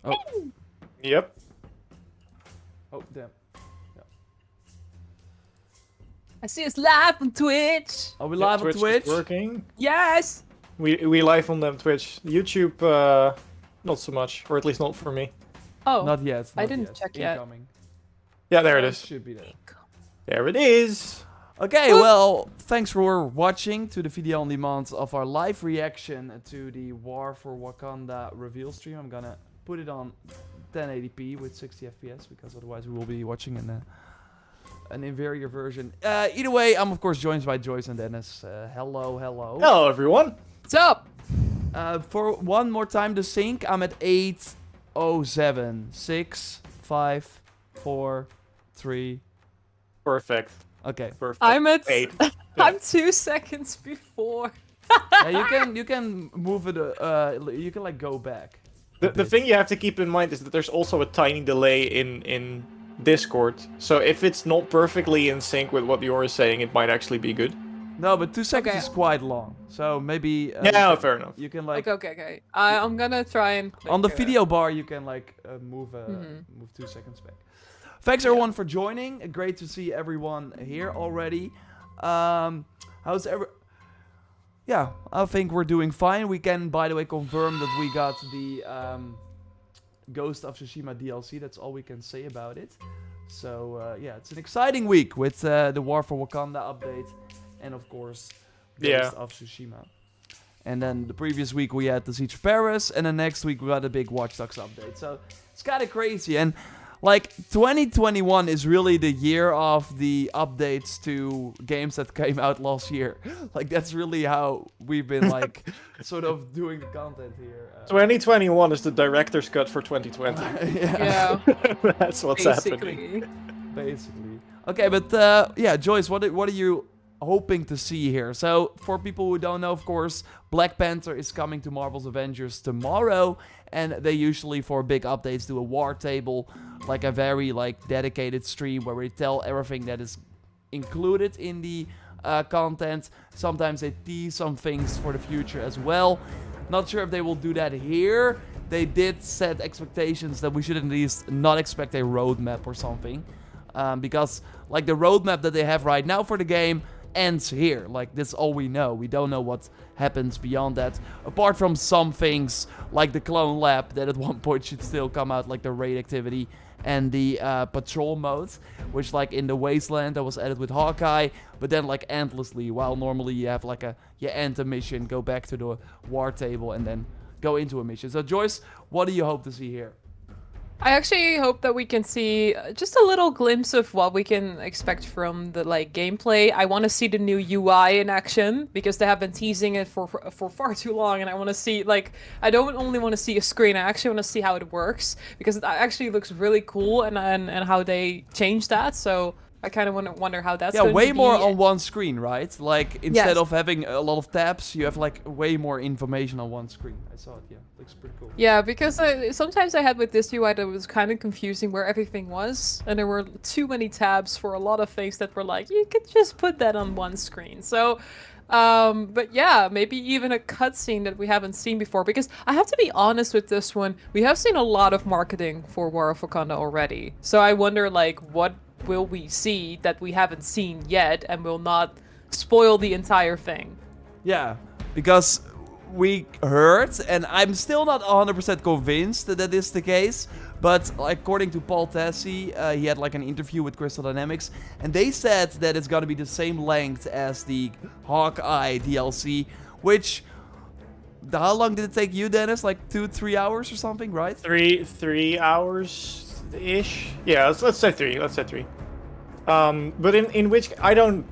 Oh, Yep. oh, damn. I see us live on Twitch. Are we live on Twitch Twitch? is working. Yes. We live on them Twitch. YouTube, not so much, or at least not for me. Oh, Not yet. I not didn't yet. check yet. Incoming. Yeah, there it is. Should be there. There it is. Okay, well, thanks for watching to the video on demand of our live reaction to the War for Wakanda reveal stream. I'm gonna put it on 1080p with 60 FPS because otherwise we will be watching an inferior version. Either way, I'm of course joined by Joyce and Dennis. Hello, hello. Hello, everyone. What's up? For one more time to sync, I'm at 8:07. 6, 5, 4, 3. Perfect. Okay. Perfect. I'm at. 8. I'm 2 seconds before. Yeah, you can move it. You can like go back. The thing you have to keep in mind is that there's also a tiny delay in Discord. So if it's not perfectly in sync with what you're saying, it might actually be good. No, but 2 seconds Okay. is quite long. So maybe. Yeah, fair enough. You can like Okay. I'm gonna try and. Click, on the video bar. You can like move 2 seconds back. Thanks everyone for joining. Great to see everyone here already. How's Yeah, I think we're doing fine. We can, by the way, confirm that we got the Ghost of Tsushima DLC. That's all we can say about it. So yeah, it's an exciting week with the War for Wakanda update, and of course, Ghost of Tsushima. And then the previous week we had the Siege of Paris, and then next week we got a big Watch Dogs update. So it's kind of crazy. And like 2021 is really the year of the updates to games that came out last year. Like that's really how we've been like sort of doing the content here. 2021 is the director's cut for 2020. Yeah. That's what's happening. Basically. Okay, but yeah, Joyce, what are you hoping to see here? So for people who don't know, of course, Black Panther is coming to Marvel's Avengers tomorrow, and they usually for big updates do a war table, like a very like dedicated stream where we tell everything that is included in the content. Sometimes they tease some things for the future as well. Not sure if they will do that here. They did set expectations that we should at least not expect a roadmap or something. Because like the roadmap that they have right now for the game ends here. Like that's all we know. We don't know what happens beyond that. Apart from some things like the clone lab that at one point should still come out, like the raid activity and the patrol mode, which like in the Wasteland that was added with Hawkeye, but then like endlessly, while normally you have like you end a mission, go back to the war table and then go into a mission. So Joyce, what do you hope to see here? I actually hope that we can see just a little glimpse of what we can expect from the like gameplay. I want to see the new UI in action because they have been teasing it for far too long, and I want to see like I don't only want to see a screen. I actually want to see how it works because it actually looks really cool and how they changed that. So I kind of wonder how that's going to be. Way more on one screen, right? Like instead Yes. of having a lot of tabs, you have like way more information on one screen. I saw it. Yeah, looks pretty cool. Yeah, because sometimes I had with this UI that was kind of confusing where everything was, and there were too many tabs for a lot of things that were like, you could just put that on one screen. So, but yeah, maybe even a cutscene that we haven't seen before, because I have to be honest with this one, we have seen a lot of marketing for War of Wakanda already. So I wonder, like, what will we see that we haven't seen yet and will not spoil the entire thing? Yeah, because we heard, and I'm still not 100% convinced that that is the case, but according to Paul Tassi, he had like an interview with Crystal Dynamics, and they said that it's gonna be the same length as the Hawkeye DLC, which... How long did it take you, Dennis? Like 2-3 hours or something, right? 3 hours-ish? Yeah, let's say 3. Let's say 3. But in which I don't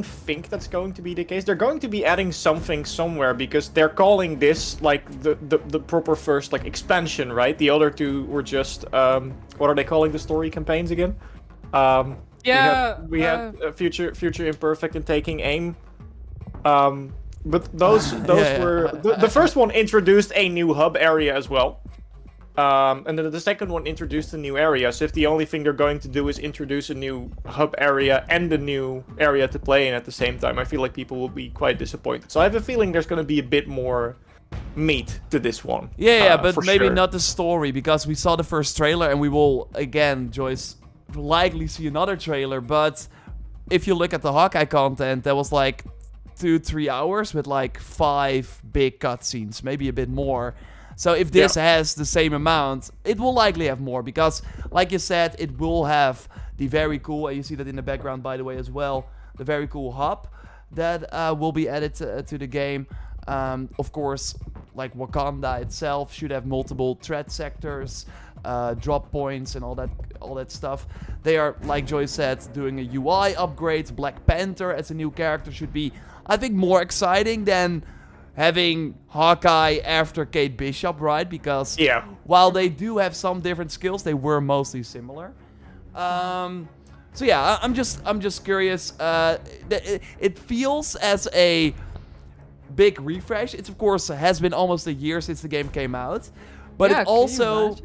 think that's going to be the case. They're going to be adding something somewhere because they're calling this like the proper first like expansion, right? The other two were just what are they calling the story campaigns again? We had Future Imperfect and Taking Aim. But those were the first one introduced a new hub area as well. And then the second one introduced a new area. So if the only thing they're going to do is introduce a new hub area and a new area to play in at the same time, I feel like people will be quite disappointed. So I have a feeling there's going to be a bit more meat to this one. Yeah, but for maybe sure. not the story, because we saw the first trailer, and we will, again, Joyce, likely see another trailer, but if you look at the Hawkeye content, there was like 2-3 hours with like 5 big cutscenes, maybe a bit more. So if this has the same amount, it will likely have more, because like you said, it will have the very cool, and you see that in the background by the way as well, the very cool hub that will be added to the game. Of course, like Wakanda itself should have multiple threat sectors, drop points, and all that stuff. They are, like Joy said, doing a UI upgrade. Black Panther as a new character should be, I think, more exciting than having Hawkeye after Kate Bishop, right? Because while they do have some different skills, they were mostly similar. So yeah, I'm just curious. It feels as a big refresh. It's, of course, has been almost a year since the game came out, but it also,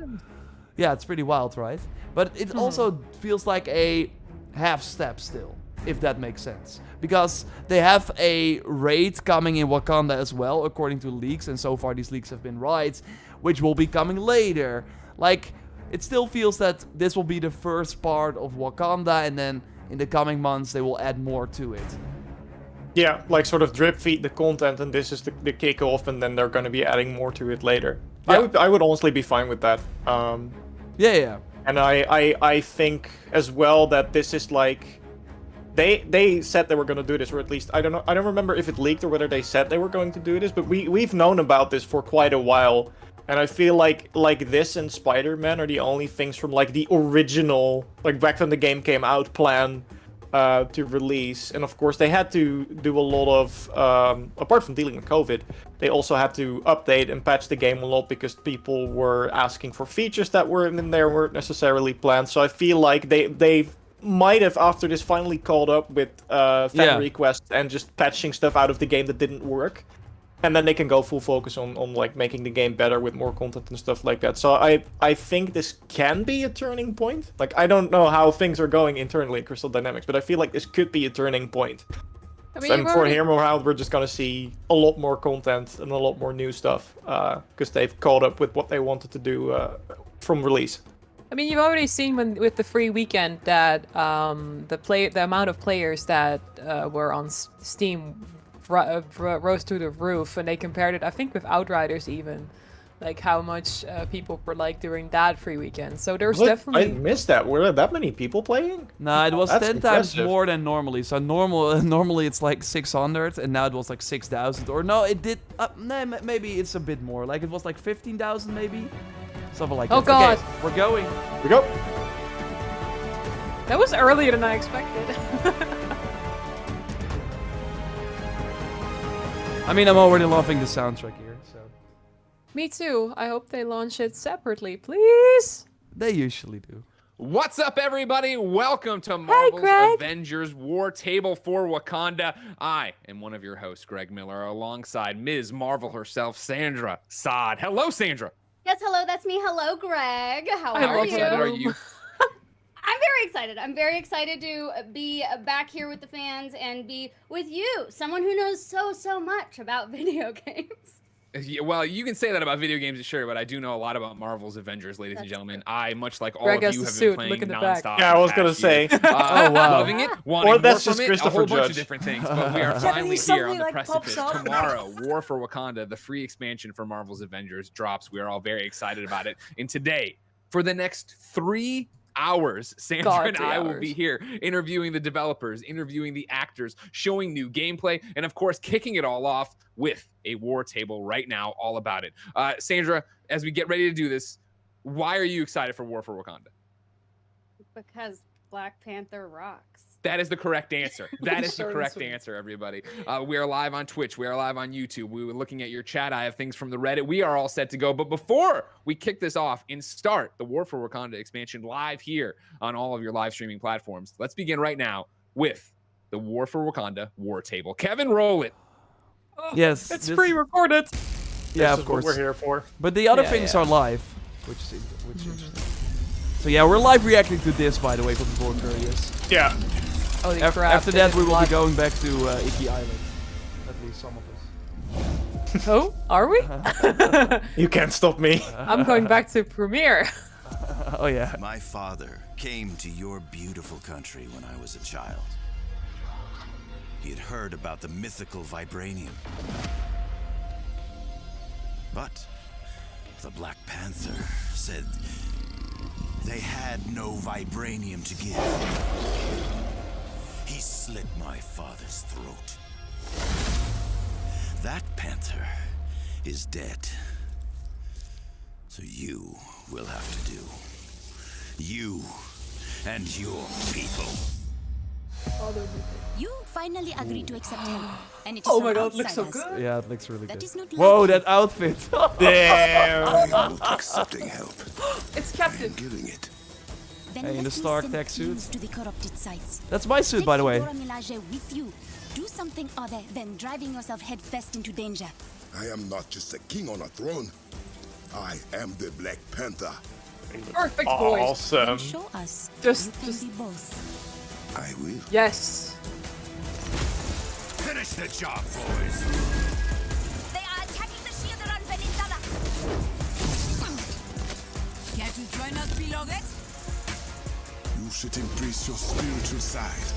it's pretty wild, right? But it also feels like a half step still, if that makes sense, because they have a raid coming in Wakanda as well, according to leaks, and so far these leaks have been right, which will be coming later. Like, it still feels that this will be the first part of Wakanda, and then in the coming months they will add more to it. Yeah, like sort of drip feed the content, and this is the kickoff, and then they're going to be adding more to it later. Yeah. I would honestly be fine with that. Yeah. And I think as well that this is like, they said they were going to do this, or at least I don't remember if it leaked or whether they said they were going to do this, but we've known about this for quite a while, and I feel like this and Spider-Man are the only things from like the original, like back when the game came out, plan to release. And of course they had to do a lot of, apart from dealing with COVID, they also had to update and patch the game a lot because people were asking for features that weren't in there, weren't necessarily planned. So I feel like they might have, after this, finally caught up with fan requests and just patching stuff out of the game that didn't work. And then they can go full focus on like making the game better with more content and stuff like that. So I think this can be a turning point. Like, I don't know how things are going internally at Crystal Dynamics, but I feel like this could be a turning point. I mean, And for here more out, we're just gonna see a lot more content and a lot more new stuff, because they've caught up with what they wanted to do from release. I mean, you've already seen with the free weekend that the amount of players that were on Steam rose through the roof, and they compared it, I think, with Outriders even, like how much people were like during that free weekend. So there's definitely. I missed that. Were there that many people playing? Nah, it was That's 10 times impressive. more than normally. So normally it's like 600, and now it was like 6,000. Or no, it did. Maybe it's a bit more. Like it was like 15,000, maybe. Something like that. Oh God, okay, we're going. We go. That was earlier than I expected. I mean, I'm already loving the soundtrack here, so. Me too. I hope they launch it separately, please. They usually do. What's up, everybody? Welcome to Marvel's Greg. Avengers War Table for Wakanda. I am one of your hosts, Greg Miller, alongside Ms. Marvel herself, Sandra Saad. Hello, Sandra. Yes, hello, that's me. Hello, Greg. How How are excited you? are you? I'm very excited. I'm very excited to be back here with the fans and be with you, someone who knows so much about video games. Yeah, well, you can say that about video games, sure, but I do know a lot about Marvel's Avengers, ladies and gentlemen. I, much like all Greg of has you, the have suit. been playing Look in the back. nonstop. Yeah, I was the gonna past say. year. Oh, wow. Loving it, wanting Or more that's from just it, a Christopher whole bunch of Judge. different things, but we are Suddenly finally here on the something, like, pops precipice. up. Tomorrow, War for Wakanda, the free expansion for Marvel's Avengers, drops. We are all very excited about it. And today, for the next 3 hours, Sandra God, and 3 I will hours. be here interviewing the developers, interviewing the actors, showing new gameplay, and of course, kicking it all off with a war table right now, all about it. Sandra, as we get ready to do this, why are you excited for War for Wakanda? Because Black Panther rocks. That is the correct answer. That is the Short and correct sweet. answer, everybody. We are live on Twitch. We are live on YouTube. We were looking at your chat. I have things from the Reddit. We are all set to go. But before we kick this off and start the War for Wakanda expansion live here on all of your live streaming platforms, let's begin right now with the War for Wakanda War Table. Kevin, roll it. Yes. It's this- pre-recorded. Yeah, This of is what course. we're here for. But the other Yeah, things yeah. are live, which is interesting. So yeah, we're live reacting to this, by the way, for people who are curious. Yeah. Holy After crap, that, we will be live. going back to Iki Island. At least some of us. Oh, are we? You can't stop me. I'm going back to Premiere. Oh yeah. My father came to your beautiful country when I was a child. He had heard about the mythical vibranium. But the Black Panther said they had no vibranium to give. He slit my father's throat. That panther is dead. So you will have to do. You and your people. You finally agreed to accept help, and it is Oh from my god, it looks so outsiders. good. Yeah, it looks really That good. is not Whoa, like that outfit. Damn. Not accepting help. It's Captain. Giving it. Then Hey, in let the me Stark send tech suit. teams to the corrupted sites. That's my suit, Take by the way. Dora Milaje with you. Do something other than driving yourself headfirst into danger. I am not just a king on a throne. I am the Black Panther. Perfect voice. Awesome. Show us. Just- you can just- be both. I will. Yes. Finish the job, boys. They are attacking the shield around Peninsula. Care to join us, beloved? You should embrace your spiritual side.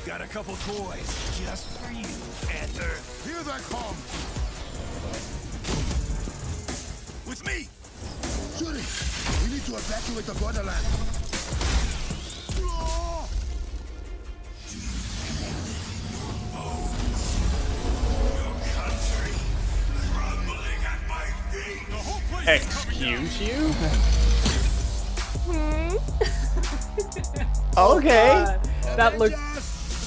Got a couple toys just for you, Panther. Here they come. With me. Shuri, we need to evacuate the borderland. Your country crumbling at my feet. The whole place Excuse you? Okay. That looked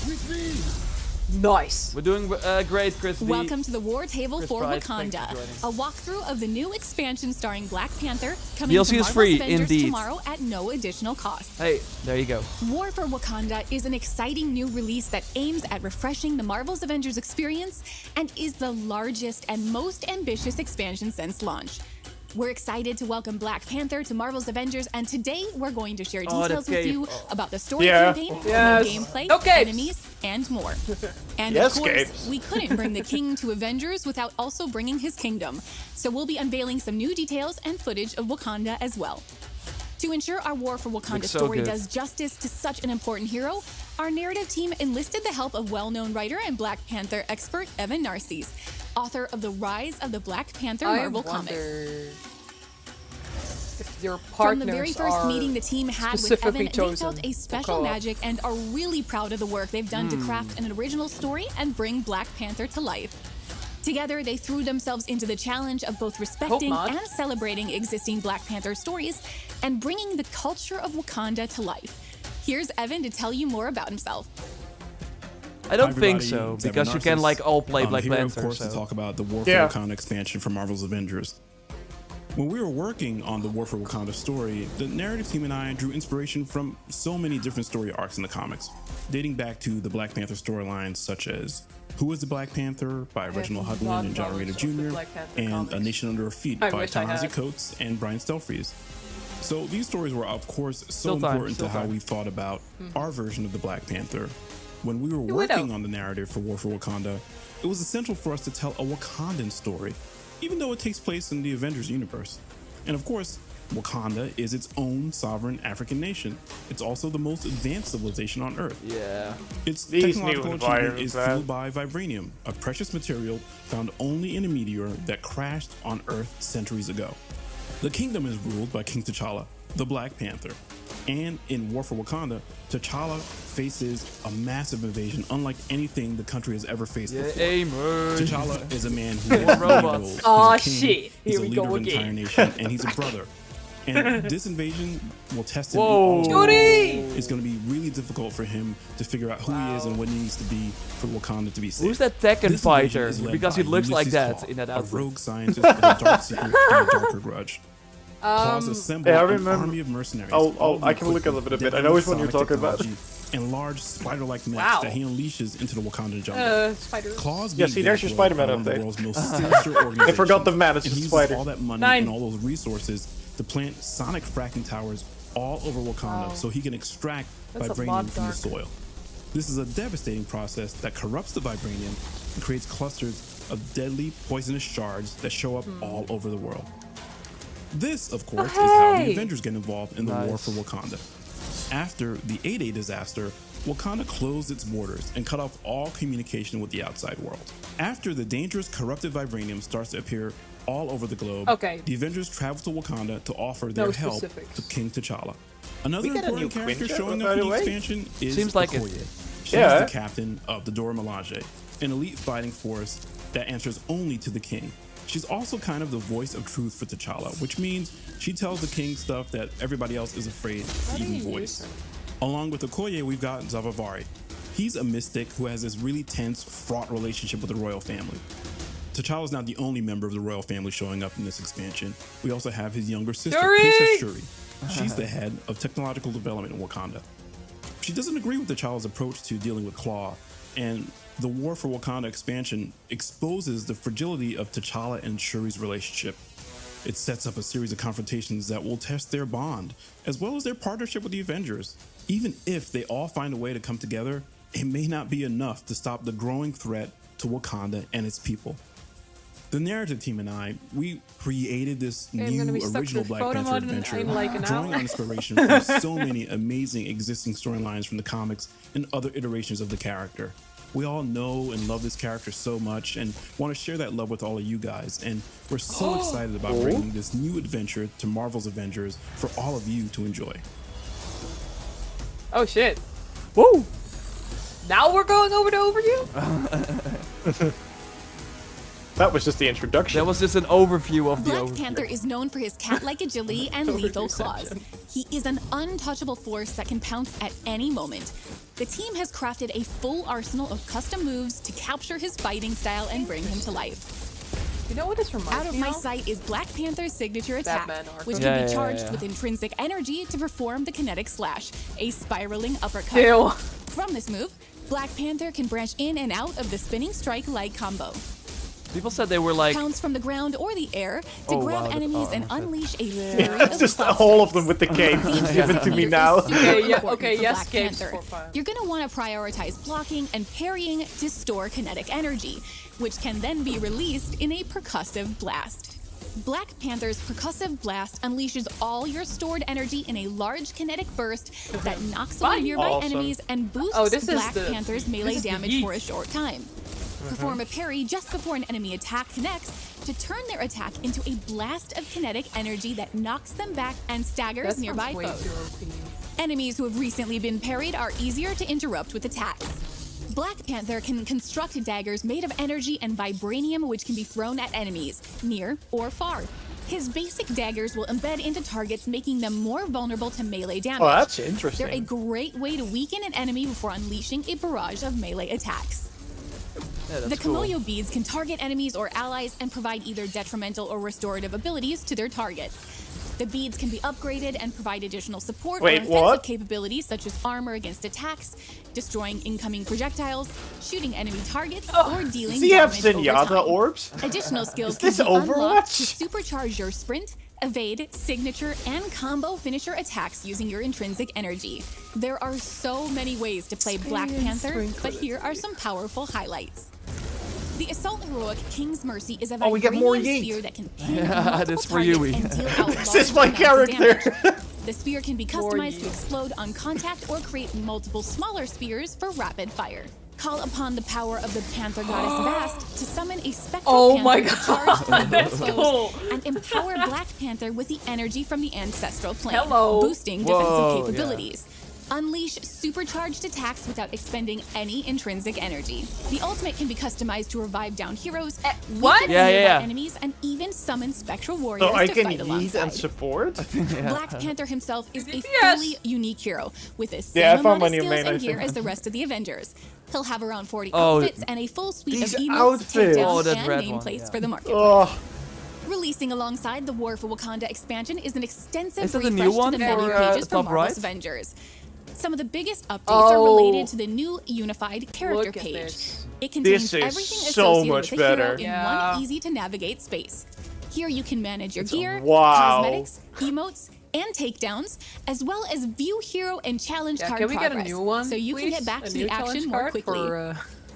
With me. nice. We're doing great, Chris. Welcome to the War Table Chris for Price, thanks Wakanda, for joining. a walkthrough of the new expansion starring Black Panther coming DLC to is Marvel's free, Avengers indeed. tomorrow at no additional cost. Hey, there you go. War for Wakanda is an exciting new release that aims at refreshing the Marvel's Avengers experience and is the largest and most ambitious expansion since launch. We're excited to welcome Black Panther to Marvel's Avengers, and today we're going to share Oh, details that with cape. you about the story Yeah. campaign, Yes. new gameplay, No capes. enemies, and more. And Yes, of course, capes. we couldn't bring the king to Avengers without also bringing his kingdom. So we'll be unveiling some new details and footage of Wakanda as well. To ensure our War for Wakanda Looks so story good. does justice to such an important hero, our narrative team enlisted the help of well-known writer and Black Panther expert Evan Narcisse, author of The Rise of the Black Panther Marvel comics. If your From partners the very first are meeting the team had with specifically Evan, they chosen felt a for special co-op. magic and are really proud of the work they've done to craft an original story and bring Black Panther to life. Together, they threw themselves into the challenge of both respecting mod. and celebrating existing Black Panther stories and bringing the culture of Wakanda to life. Here's Evan to tell you more about himself. I don't Hi, think everybody. so, It's Evan because you can Narcisse. like all play I'm Black here, Panther. of course, to So. talk about the War for Yeah. Wakanda expansion for Marvel's Avengers. When we were working on the War for Wakanda story, the narrative team and I drew inspiration from so many different story arcs in the comics, dating back to the Black Panther storylines such as Who is the Black Panther by Reginald not Hudlin and JorRaptor knowledge of the Jr., Black Panther and comics. A Nation Under Our Feet I by wish I Ta-Nehisi had. Coates and Brian Stelfreeze. So these stories were, of course, so Still time, important still to how time. we thought about our version of the Black Panther. When we were Widow. working on the narrative for War for Wakanda, it was essential for us to tell a Wakandan story, even though it takes place in the Avengers universe. And of course, Wakanda is its own sovereign African nation. It's also the most advanced civilization on Earth. Yeah. Its These new technological achievement is environments, man. fueled by vibranium, a precious material found only in a meteor that crashed on Earth centuries ago. The kingdom is ruled by King T'Challa, the Black Panther. And in War for Wakanda, T'Challa faces a massive invasion unlike anything the country has ever faced Yeah, before. Amen. T'Challa is a man who wears many Robots. roles. He's Aw, a king, shit. He's Here a we leader go of an entire again. nation, and he's a brother. And this invasion will test him. in Whoa. all ways. Jody! It's going to be really difficult for him to figure out who he is and what he needs to be for Wakanda to be safe. Who's that Tekken This fighter? invasion is led Because he by looks like Ulysses that Claw, in that a outfit. rogue scientist with a dark secret and a darker grudge. Claws assemble yeah, I an remember- army of mercenaries. I'll- all I can look equipped at it a with bit. I know which one you're deadly talking about. technology And large spider-like mechs Wow. that he unleashes into the Wakanda jungle. Spider. Claws Yeah, being see, there's your deployed Spider-Man by one of the update. world's most sinister organizations. I forgot the man, it's And he just uses spider. all that money 9. and all those resources to plant sonic fracking towers all over Wakanda Wow. so he can extract That's a vibranium lot from the dark. soil. This is a devastating process that corrupts the vibranium and creates clusters of deadly poisonous shards that show up all over the world. This, of course, is how the Avengers get involved in the war for Wakanda. After the 8-8 disaster, Wakanda closed its borders and cut off all communication with the outside world. After the dangerous corrupted vibranium starts to appear all over the globe, the Avengers travel to Wakanda to offer their help to King T'Challa. Another important character showing up in the expansion is Okoye. She's the captain of the Dora Milaje, an elite fighting force that answers only to the king. She's also kind of the voice of truth for T'Challa, which means she tells the king stuff that everybody else is afraid to even voice. Along with Okoye, we've got Zavavari. He's a mystic who has this really tense, fraught relationship with the royal family. T'Challa's not the only member of the royal family showing up in this expansion. We also have his younger sister, Princess Shuri. She's the head of technological development in Wakanda. She doesn't agree with T'Challa's approach to dealing with Claw, and the War for Wakanda expansion exposes the fragility of T'Challa and Shuri's relationship. It sets up a series of confrontations that will test their bond, as well as their partnership with the Avengers. Even if they all find a way to come together, it may not be enough to stop the growing threat to Wakanda and its people. The narrative team and I, we created this new original Black Panther adventure, drawing on inspiration from so many amazing existing storylines from the comics and other iterations of the character. We all know and love this character so much and want to share that love with all of you guys, and we're so excited about bringing this new adventure to Marvel's Avengers for all of you to enjoy. Oh shit. Woo! Now we're going over to overview? That was just the introduction. That was just an overview of the Black Panther is known for his cat-like agility and lethal claws. He is an untouchable force that can pounce at any moment. The team has crafted a full arsenal of custom moves to capture his fighting style and bring him to life. You know what this reminds me of? Out of my sight is Black Panther's signature attack, which can be charged with intrinsic energy to perform the kinetic slash, a spiraling uppercut. Ew. From this move, Black Panther can branch in and out of the spinning strike-like combo. People said they were like... Pounce from the ground or the air to grab enemies and unleash a flurry of just all of them with the cape. Give it to me now. Okay, yes, capes for fun. You're going to want to prioritize blocking and parrying to store kinetic energy, which can then be released in a percussive blast. Black Panther's percussive blast unleashes all your stored energy in a large kinetic burst that knocks away nearby enemies and boosts Black Panther's melee damage for a short time. Perform a parry just before an enemy attack connects to turn their attack into a blast of kinetic energy that knocks them back and staggers nearby foes. Enemies who have recently been parried are easier to interrupt with attacks. Black Panther can construct daggers made of energy and vibranium, which can be thrown at enemies, near or far. His basic daggers will embed into targets, making them more vulnerable to melee damage. Oh, that's interesting. They're a great way to weaken an enemy before unleashing a barrage of melee attacks. The Kamoyo beads can target enemies or allies and provide either detrimental or restorative abilities to their targets. The beads can be upgraded and provide additional support or offensive capabilities such as armor against attacks, destroying incoming projectiles, shooting enemy targets, or dealing damage over time. Orbs? Additional skills can be unlocked to supercharge your sprint, evade, signature, and combo finisher attacks using your intrinsic energy. There are so many ways to play Black Panther, but here are some powerful highlights. The Assault Heroic King's Mercy is a vibranium spear that can pin multiple targets and deal out This is my character. The spear can be customized to explode on contact or create multiple smaller spears for rapid fire. Call upon the power of the Panther Goddess Vast to summon a spectral panther to charge through your foes and empower Black Panther with the energy from the ancestral plane, boosting defensive capabilities. Unleash supercharged attacks without expending any intrinsic energy. The ultimate can be customized to revive down heroes, weaken enemies, and even summon spectral warriors to fight alongside. So I can lead and support? Black Panther himself is a fully unique hero with the same amount of skills and gear as the rest of the Avengers. He'll have around 40 outfits and a full suite of emotes, takedowns, and nameplates for the marketplace. Releasing alongside the War for Wakanda expansion is an extensive refresh to the menu pages for Marvel's Avengers. Some of the biggest updates are related to the new unified character page. It contains everything associated with the hero in one easy-to-navigate space. Here you can manage your gear, cosmetics, emotes, and takedowns, as well as view hero and challenge card progress. Can we get a new one, so you can get back to the action more quickly.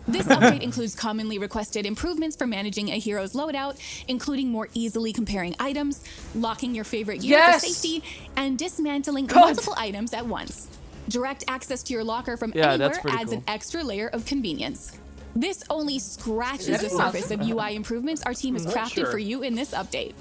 This update includes commonly requested improvements for managing a hero's loadout, including more easily comparing items, locking your favorite gear for safety, and dismantling multiple items at once. Direct access to your locker from anywhere adds an extra layer of convenience. This only scratches the surface of UI improvements our team has crafted for you in this update.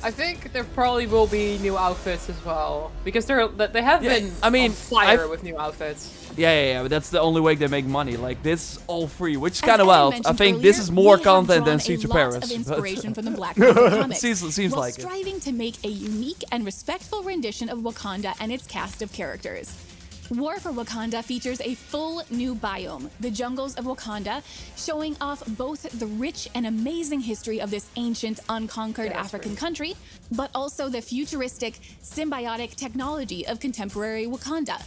I think there probably will be new outfits as well, because they have been on fire with new outfits. Yeah, but that's the only way they make money. Like, this all free, which is kind of wild. I think this is more content than Siege of Paris. Of inspiration from the Black Panther comics, seems like striving to make a unique and respectful rendition of Wakanda and its cast of characters. War for Wakanda features a full new biome, the jungles of Wakanda, showing off both the rich and amazing history of this ancient, unconquered African country, but also the futuristic, symbiotic technology of contemporary Wakanda.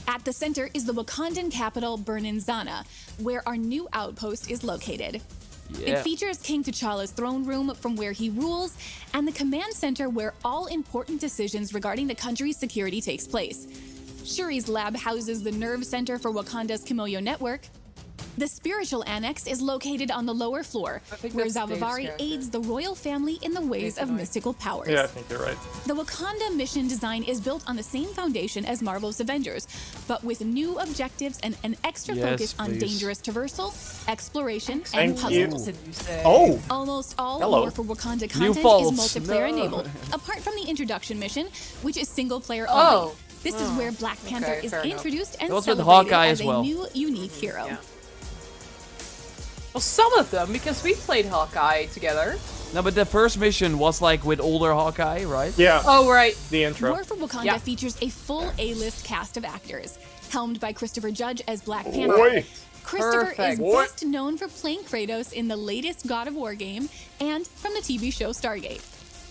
At the center is the Wakandan capital, Bernanzana, where our new outpost is located. It features King T'Challa's throne room from where he rules, and the command center where all important decisions regarding the country's security takes place. Shuri's lab houses the nerve center for Wakanda's Kimoyo network. The spiritual annex is located on the lower floor, where Zavavari aids the royal family in the ways of mystical powers. Yeah, I think you're right. The Wakanda mission design is built on the same foundation as Marvel's Avengers, but with new objectives and an extra focus on dangerous traversal, exploration, and puzzles. Almost all War for Wakanda content is multiplayer enabled, apart from the introduction mission, which is single player only. This is where Black Panther is introduced and celebrated as a new, unique hero. Yeah. Well, some of them, because we played Hawkeye together. No, but the first mission was like with older Hawkeye, right? Yeah. Oh, right. The intro. War for Wakanda features a full A-list cast of actors, helmed by Christopher Judge as Black Panther. Christopher is best known for playing Kratos in the latest God of War game and from the TV show Stargate.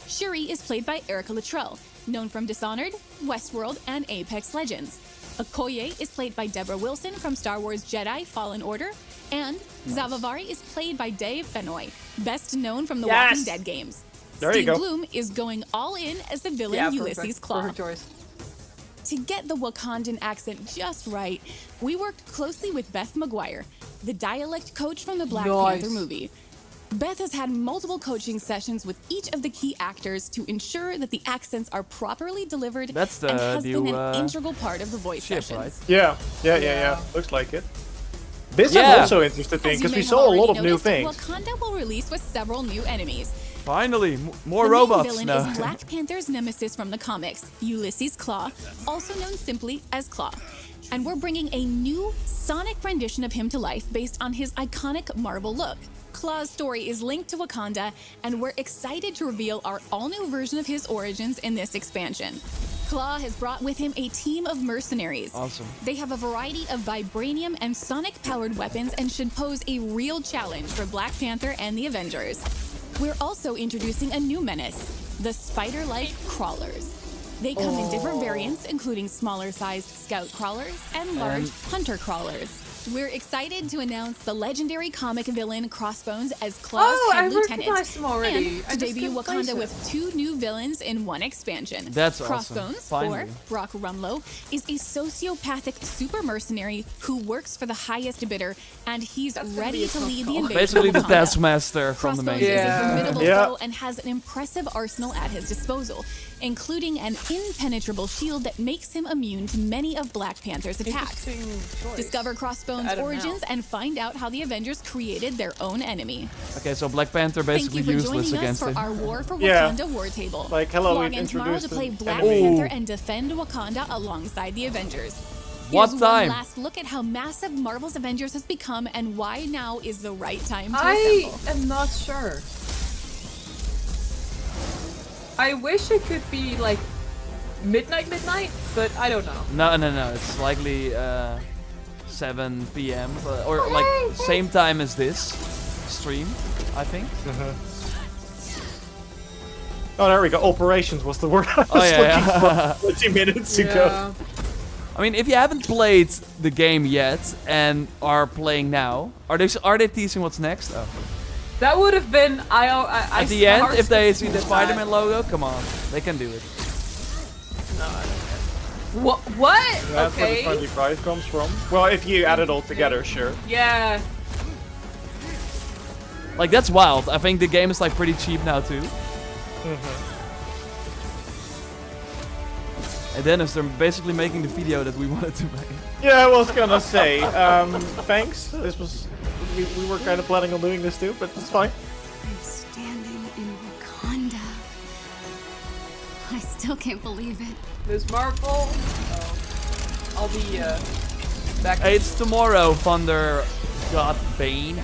Shuri is played by Erica Luttrell, known from Dishonored, Westworld, and Apex Legends. Okoye is played by Deborah Wilson from Star Wars Jedi Fallen Order, and Zavavari is played by Dave Fennoy, best known from the Walking Dead games. Steve Bloom is going all in as the villain Ulysses Claw. To get the Wakandan accent just right, we worked closely with Beth McGuire, the dialect coach from the Black Panther movie. Beth has had multiple coaching sessions with each of the key actors to ensure that the accents are properly delivered and has been an integral part of the voice sessions. Right? Yeah. Looks like it. This I'm also interested in because we saw a lot of new things. Wakanda will release with several new enemies. Finally, more robots. The main villain is Black Panther's nemesis from the comics, Ulysses Claw, also known simply as Claw. And we're bringing a new sonic rendition of him to life based on his iconic Marvel look. Claw's story is linked to Wakanda, and we're excited to reveal our all-new version of his origins in this expansion. Claw has brought with him a team of mercenaries. Awesome. They have a variety of vibranium and sonic-powered weapons and should pose a real challenge for Black Panther and the Avengers. We're also introducing a new menace, the spider-like crawlers. They come in different variants, including smaller-sized scout crawlers and large hunter crawlers. We're excited to announce the legendary comic villain Crossbones as Claw's head lieutenant. I recognize him already. And to debut Wakanda with 2 new villains in one expansion. That's Crossbones, or Brock Rumlow, is a sociopathic super mercenary who works for the highest bidder, and he's ready to lead the invasion. Basically the Wakanda. Taskmaster from the main Crossbones is a formidable foe and has an impressive arsenal at his disposal, including an impenetrable shield that makes him immune to many of Black Panther's attacks. Discover Crossbones' origins and find out how the Avengers created their own enemy. Okay, so Black Panther basically useless against Thank you for joining us for him. our War for Wakanda war table. Like, hello, Log we've in tomorrow introduced to play Black enemy. Panther and defend Wakanda alongside the Avengers. What Here's time? One last look at how massive Marvel's Avengers has become and why now is the right time to assemble. I am not sure. I wish it could be like midnight, but I don't know. No. It's likely 7 p.m. Or like same time as this stream, I think. Oh, there we go. Operations was the word I was looking for 20 minutes ago. I mean, if you haven't played the game yet and are playing now, are they teasing what's next? Oh. That would have been at the end if they see the Spider-Man logo. Come on, they can do it. No. What? That's where the friendly price comes from. Well, if you add it all together, sure. Yeah. Like, that's wild. I think the game is like pretty cheap now too. And Dennis, they're basically making the video that we wanted to make. Yeah, I was gonna say, thanks. This was, we were kind of planning on doing this too, but it's fine. I'm standing in Wakanda. I still can't believe it. Ms. Marvel. Oh. I'll be back. Hey, it's tomorrow, Thunder God Bane.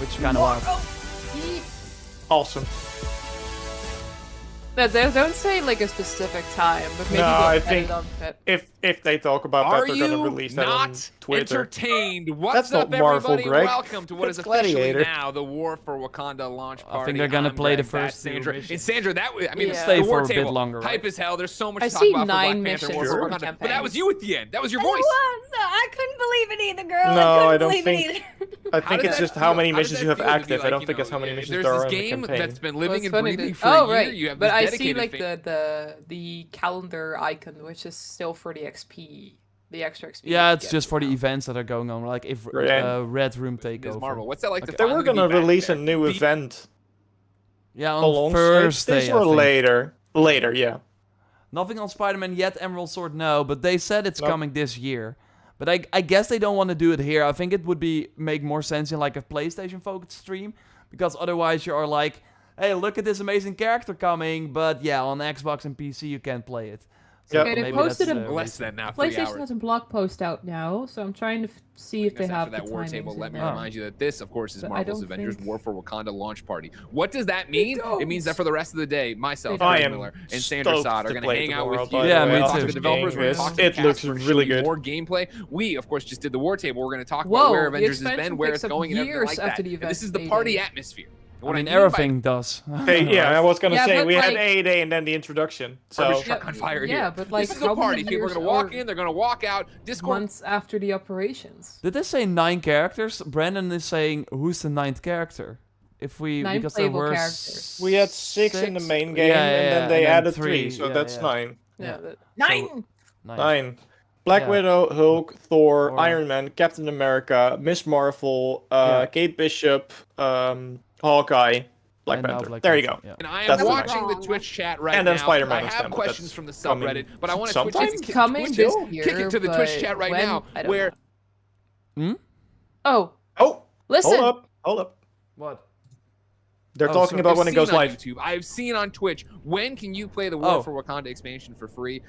Which kind of wild. Awesome. No, don't say like a specific time, but maybe No, they'll I edit think on it. if they talk about Are that, they're gonna you release that on not Twitter. entertained? What's That's up, not Marvel, everybody? Greg. Welcome to what is It's officially Gladiator. now the War for Wakanda launch party. I think they're gonna I'm play the Greg, that's first two Sandra. missions. And Sandra, that I mean, Yeah. Stay the war for a bit table, longer, right? hype as hell. There's so much I to talk see about for 9 Black Panther and War missions for for Wakanda. campaigns. But that was you at the end. That was your voice. I couldn't believe it either, girl. No, I I don't couldn't believe think. it either. I How think does it's that just how feel? many How does missions that you have feel to be active. I like, don't you think it's know, how many missions there's there are this in the game campaign. that's been Well, living it's and funny breathing that- for a oh, year. right. You have But this I see dedicated like fan- the calendar icon, which is still for the XP, the extra XP. Yeah, you it's get just for the now. events that are going on, like if Yeah. Red Room Ms. takeover. Marvel. What's that like to They were finally be gonna back release there? a new event Yeah, on alongside Thursday, this I or think. later. Later, yeah. Nothing on Spider-Man yet, Emerald Sword, no, but they said it's Nope. coming this year. But I guess they don't want to do it here. I think it would make more sense in like a PlayStation-focused stream, because otherwise you are like, hey, look at this amazing character coming, but yeah, on Xbox and PC you can't play it. So Yeah. Okay, they maybe posted that's a- the Less reason. than now. 3 PlayStation hours. has a blog post out now, so I'm trying to see if they After have that the war timings table, in let me there. remind you that this, of course, is But I Marvel's don't Avengers think- War for Wakanda launch party. What does that mean? It means that for the rest of the day, myself, I Greg am Miller, and Sandra stoked Sod are to going to play hang out tomorrow, with by you. the Yeah, way. me We're too. talking to developers. We're It talking to the looks cast. We're really showing you good. more gameplay. We, of course, just did the war table. We're going to talk Whoa, about where the Avengers has expansion been, where picks it's up going, and everything years like after that. the And this is event the party payday. atmosphere. I What mean, mean by- everything does. Hey, yeah, I was gonna Yeah, say but we had like- A-Day and then the introduction. So Garbage truck on fire yeah, here. but like This is a how party. many People are years going to walk or in, they're going to walk out. Discord. months after the operations. Did they say 9 characters? Brandon is saying, who's the 9th character? If we, 9 because there playable were characters. we had 6 in the main Yeah, game, yeah, and then yeah, they and then added 3, 3, so yeah, that's yeah. 9. Yeah. So- 9. 9. Black Yeah. Widow, Hulk, Thor, Thor. Iron Man, Captain America, Miss Marvel, Yeah. Kate Bishop, Hawkeye, Black And now Panther. Black there you Panther, go. yeah. And I am That's watching the wrong. Twitch chat right And then now. Spider-Man I is have done, but questions that's from the coming subreddit, but I want to sometime. It's coming Twitch this it, year, kick it to the Twitch chat right when? now, I don't where know. Oh, Oh, listen. hold up. What? They're Oh, talking sorry. about when it I've goes seen on live. YouTube. I've seen on Twitch. When can you play the War Oh. for Wakanda expansion for free?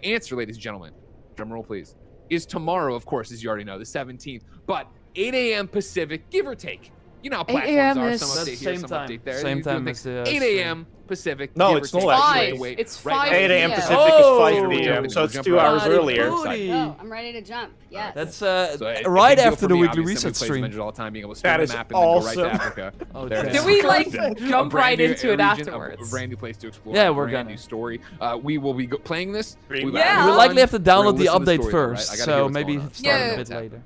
Answer, ladies and gentlemen. Drum roll, please. Is tomorrow, of course, as you already know, the 17th. But 8 a.m. Pacific, give or take. You know how 8 platforms a.m. are. is- Some That's update here, same some time. update there. Same You do time things. as the 8 a.m. Pacific. No, give or it's take. not actually. Five. Wait, It's right now. 5 8 a.m. p.m. Pacific Oh! is 5 p.m., so it's Jump 2 right hours in. earlier. Booty. Oh, I'm ready to jump. Yes. That's So a right big deal after for the me, weekly obviously, reset somebody plays stream. Avengers all the time, being able to That spin is the map and then go right awesome. to Africa. Oh, There it damn. is. Can we, like, A jump brand right new into it region, afterwards? A brand new place to explore. Yeah, a we're brand gonna. new story. We will be playing this. Yeah. We'll Yeah. We We'll likely have to We're gonna download the listen to update story, though, right? first, I gotta hear so what's maybe going on. start Yeah. a bit later.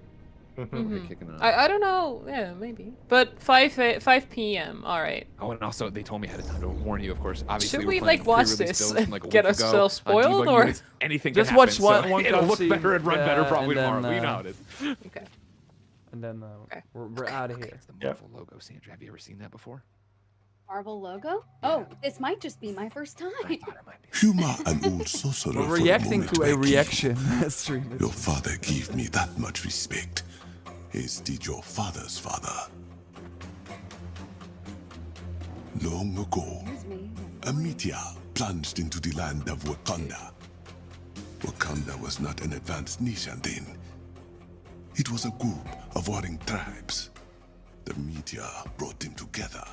We're kicking it off. I don't know. Yeah, maybe. But 5 p.m. All right. Oh, and also they told me ahead of time to warn you. Of course, obviously Should we're we, playing like, watch pre-release this builds from, like, a get week us ago so on spoiled, debug or- units. Anything Just can watch happen, so one it'll look cutscene, better and run better probably and then, tomorrow. You know how it is. Okay. And then Okay. we're out of here. It's the Marvel logo, Sandra. Have you ever seen that before? Marvel logo? Oh, this might just be my first time. I thought it might be. Humor an old sorcerer We're for a reacting moment to a back. reaction stream. Your father gave me that much respect. As did your father's father. Long ago, Excuse me. a meteor plunged into the land of Wakanda. Wakanda was not an advanced nation then. It was a group of warring tribes. The meteor brought them together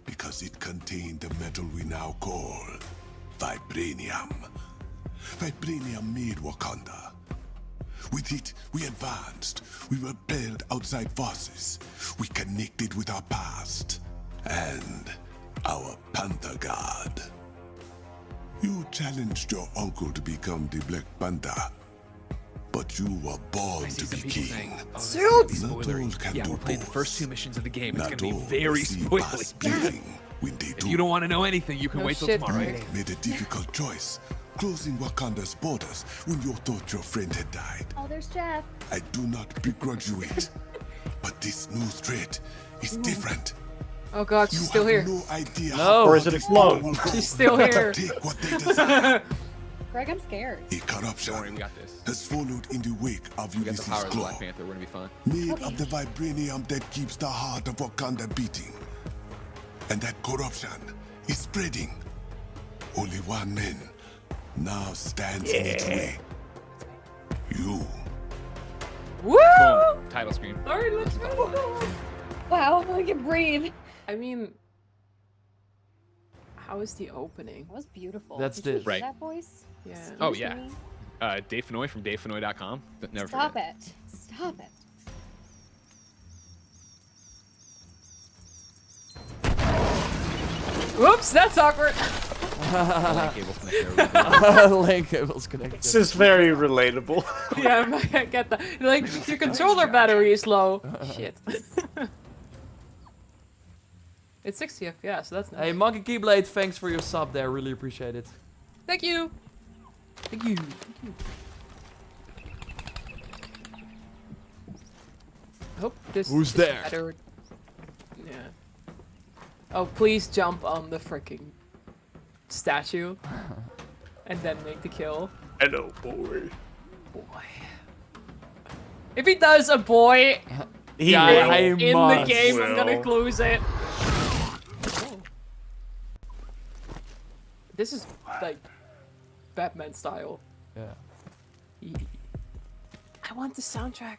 because it contained the metal we now call vibranium. Vibranium made Wakanda. With it, we advanced. We repelled outside forces. We connected with our past and our Panther God. You challenged your uncle to become the Black Panther, but you were born to be king. Suits! Not all can Yeah, do we're playing the both. first 2 missions of the game. It's Not going to be all very receive spoily. past bleeding when they If do. you don't want to know anything, you can No wait till shit, tomorrow. Rick. Made a difficult choice, closing Wakanda's borders when you thought your friend had died. Oh, there's Jeff. I do not begrudge you it, but this new threat is different. Oh god, she's still here. No idea. No. Or is it a clone? She's still here. Take what they desire. Greg, I'm scared. A corruption Don't worry, we got this. has followed in the wake of We got the Ulysses' power of the claw, Black Panther. We're gonna be fine. made of the vibranium that keeps the heart of Wakanda beating. And that corruption is spreading. Only one man now stands in its way. You. Woo! Boom. Title screen. Sorry, let's go. Wow, I can breathe. I mean, how is the opening? That was beautiful. That's Did you this. hear Right. that voice? Yeah. Oh, Excuse yeah. me? Dave Fenoy from davefenoy.com. Never Stop forget. it. Stop it. Whoops, that's awkward. Link cable's connected. Link cable's connected. This is very relatable. Yeah, I get that. Like, your controller battery is low. Shit. It's 60 FPS, so that's nice. Hey, Monkey Keyblade, thanks for your sub there. Really appreciate it. Thank you. Thank you. Hope this Who's is there? better. Yeah. Oh, please jump on the freaking statue and then make the kill. Hello, boy. Boy. If he does a boy He Yeah, will. I in the must. game, I'm gonna Will. close it. This is like Batman style. Yeah. I want the soundtrack.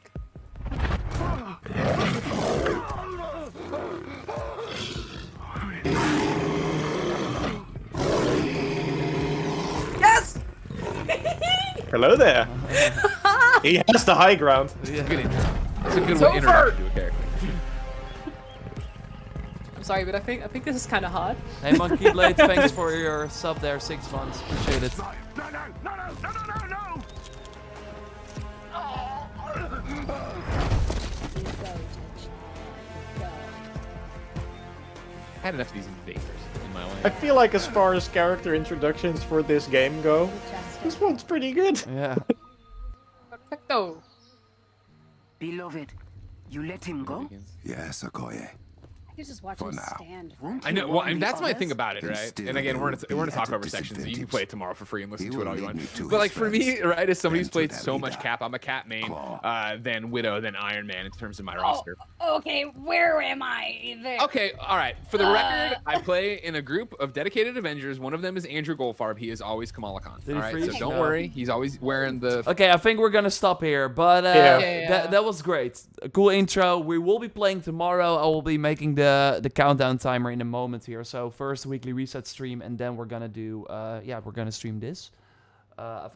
Yes! Hello there. He has the high ground. Good intro. It's a good It's way over. introduction to a character. I'm sorry, but I think this is kind of hot. Hey, Monkey Keyblade, thanks for your sub there. 6 months. Appreciate it. I had enough of these invaders in my I life. feel like as far as character introductions for this game go, this one's pretty good. Yeah. Perfecto. Beloved, you let him go? Yes, Okoye. You just watch For him now. stand. I know. Well, and that's my thing Honest? about it, And right? still And again, there we're will gonna be talk at a over sections. So you can disadvantage. play it tomorrow for free and listen He to it will all you lead want. me to But like his for me, friends, right, as somebody who's and to played their so much leader, Cap, I'm a Cap main, Claw. than Widow, than Iron Man in terms of my roster. Okay, where am I? There. Okay, all right. For the record, I play in a group of dedicated Avengers. One of them is Andrew Goldfarb. He is always Kamala Khan. Did he All right, so freeze? don't No. worry. He's always wearing the. Okay, I think we're gonna stop here, but Yeah. that was great. A cool intro. We will be playing tomorrow. I will be making the countdown timer in a moment here. So first weekly reset stream, and then we're gonna do we're gonna stream this, or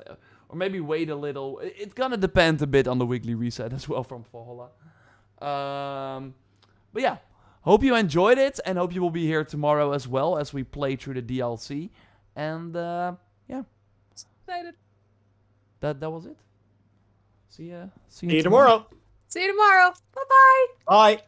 maybe wait a little. It's gonna depend a bit on the weekly reset as well from Valhalla. But yeah, hope you enjoyed it, and hope you will be here tomorrow as well as we play through the DLC. And yeah, Excited. that was it. See you See you tomorrow. See you tomorrow. Bye-bye. Bye.